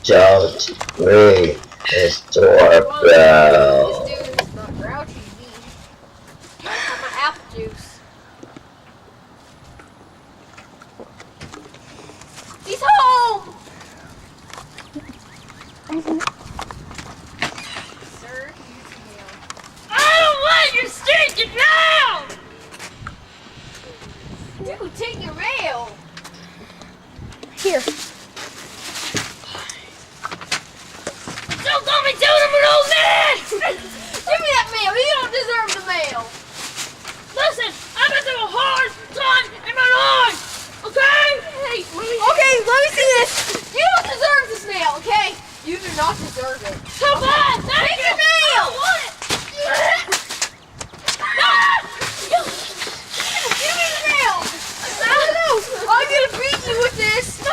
Don't ring his doorbell. This dude is not grouchy me. I have my apple juice. He's home! Sir, use mail. I don't want your stinking mail! Dude, take your mail! Here. Don't call me down, I'm an old man! Give me that mail! You don't deserve the mail! Listen, I've been through a hard time in my life, okay? Hey, okay, let me see this! You don't deserve this mail, okay? You do not deserve it. Come on! Take your mail! I want it! Give me the mail! No! I'm gonna beat you with this! No!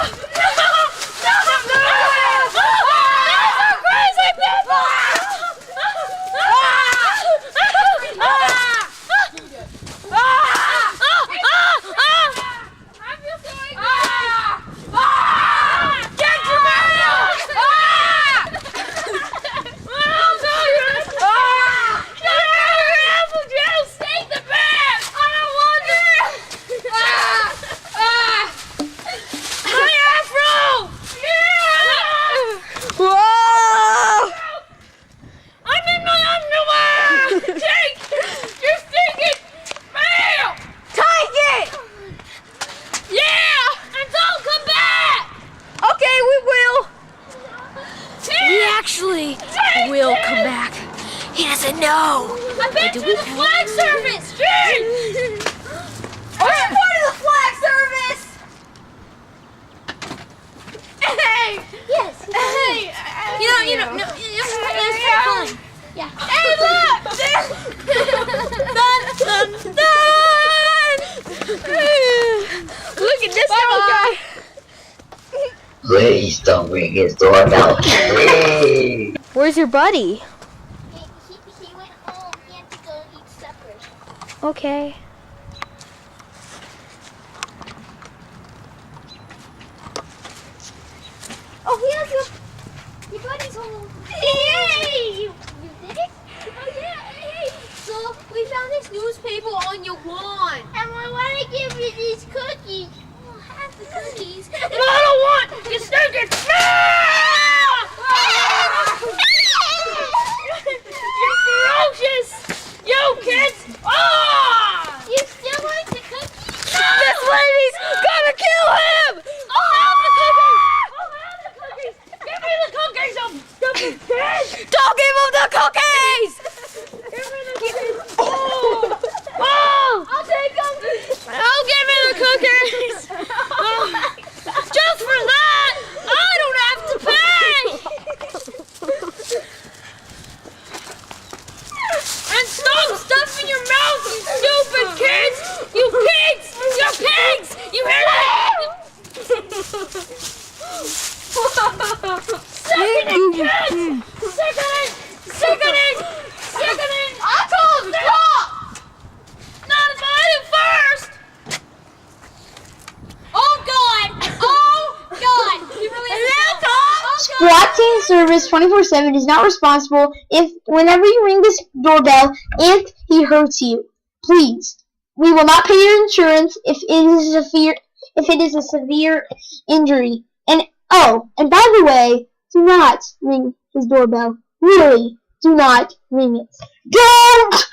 Crazy people! Will come back. He doesn't know. I've been to the flag service! Jane! I'm part of the flag service! Hey! Yes. Hey! No, it's fine. Yeah. Hey, look! Dun, dun, dun. Look at this guy. Please don't ring his doorbell. Please. Where's your buddy? He went home. He had to go eat supper. Okay. Oh, your buddy's home. Hey! You did it? Oh, yeah, hey! So, we found this newspaper on your lawn. And I want to give you these cookies. Oh, have the cookies. I don't want you stinking You're ferocious! You kids! Ah! You still like the cookies? This lady's gonna kill him! I'll have the cookies! I'll have the cookies! Give me the cookies, you stupid kid! Don't give him the cookies! Give me the cookies! Oh! Oh! I'll take them! Oh, give me the cookies! Oh. Just for that, I don't have to pay! And stop stuffing your mouth, you stupid kids! You pigs! You pigs! You hear that? Sickening kids! Sickening! Sickening! Sickening! I told him stop! Not if I do first! Oh, God! Oh, God! You really have to stop. SWAT team service 24/7 is not responsible if whenever you ring this doorbell and he hurts you. Please, we will not pay your insurance if it is a severe injury. And and by the way, do not ring his doorbell. Really, do not ring it. Don't